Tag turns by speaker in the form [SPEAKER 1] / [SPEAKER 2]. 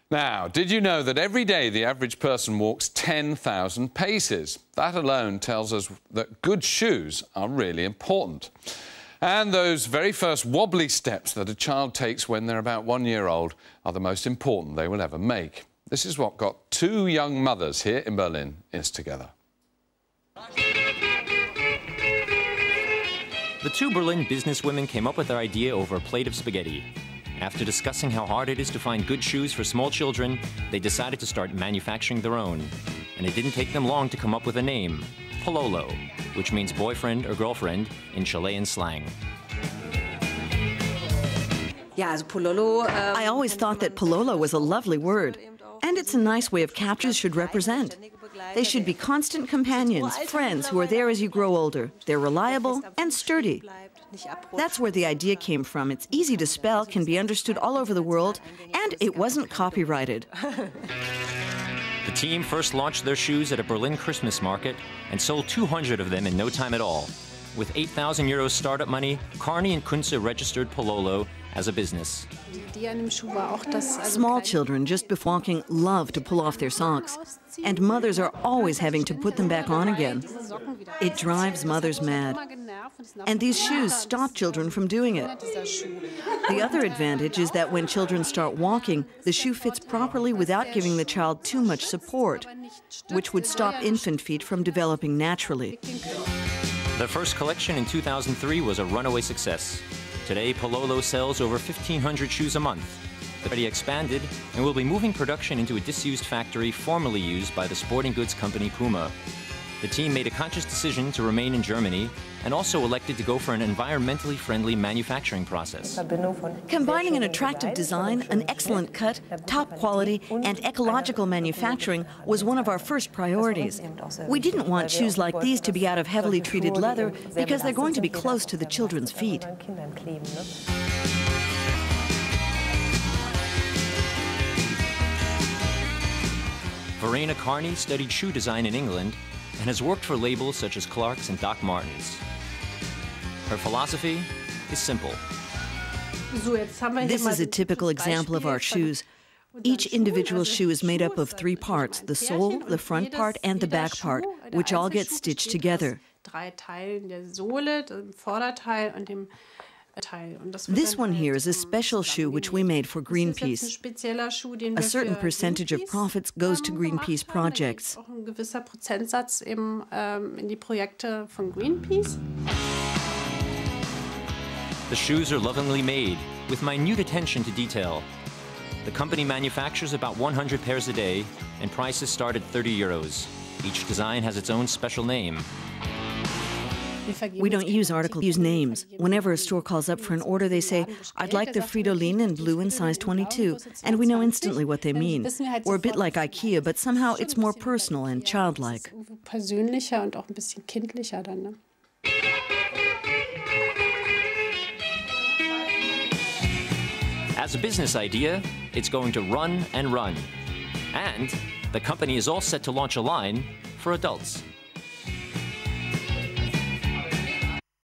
[SPEAKER 1] Now, did you know that every day the average person walks 10,000 paces? That alone tells us that good shoes are really important. And those very first wobbly steps that a child takes when they're about 1 year old are the most important they will ever make. This is what got two young mothers here in Berlin together.
[SPEAKER 2] The two Berlin businesswomen came up with their idea over a plate of spaghetti. After discussing how hard it is to find good shoes for small children, they decided to start manufacturing their own. And it didn't take them long to come up with a name, Pololo, which means boyfriend or girlfriend in Chilean slang.
[SPEAKER 3] I always thought that Pololo was a lovely word. And it's a nice way of captures should represent. They should be constant companions, friends who are there as you grow older. They're reliable and sturdy. That's where the idea came from. It's easy to spell, can be understood all over the world, and it wasn't copyrighted.
[SPEAKER 2] The team first launched their shoes at a Berlin Christmas market and sold 200 of them in no time at all. With 8,000 euros startup money, Carney and Kuntze registered Pololo as a business.
[SPEAKER 3] Small children, just before walking, love to pull off their socks. And mothers are always having to put them back on again. It drives mothers mad. And these shoes stop children from doing it. The other advantage is that when children start walking, the shoe fits properly without giving the child too much support, which would stop infant feet from developing naturally.
[SPEAKER 2] Their first collection in 2003 was a runaway success. Today, Pololo sells over 1,500 shoes a month. They've already expanded and will be moving production into a disused factory formerly used by the sporting goods company Puma. The team made a conscious decision to remain in Germany and also elected to go for an environmentally friendly manufacturing process.
[SPEAKER 3] Combining an attractive design, an excellent cut, top quality, and ecological manufacturing was one of our first priorities. We didn't want shoes like these to be out of heavily treated leather because they're going to be close to the children's feet.
[SPEAKER 2] Verena Carney studied shoe design in England and has worked for labels such as Clark's and Doc Martens. Her philosophy is simple.
[SPEAKER 3] This is a typical example of our shoes. Each individual shoe is made up of 3 parts, the sole, the front part, and the back part, which all get stitched together. This one here is a special shoe which we made for Greenpeace. A certain percentage of profits goes to Greenpeace projects.
[SPEAKER 2] The shoes are lovingly made, with minute attention to detail. The company manufactures about 100 pairs a day, and prices start at 30 euros. Each design has its own special name.
[SPEAKER 3] We don't use articles, we use names. Whenever a store calls up for an order, they say, "I'd like the Fridolin in blue in size 22, and we know instantly what they mean. We're a bit like IKEA, but somehow it's more personal and childlike.
[SPEAKER 2] As a business idea, it's going to run and run. And the company is all set to launch a line for adults.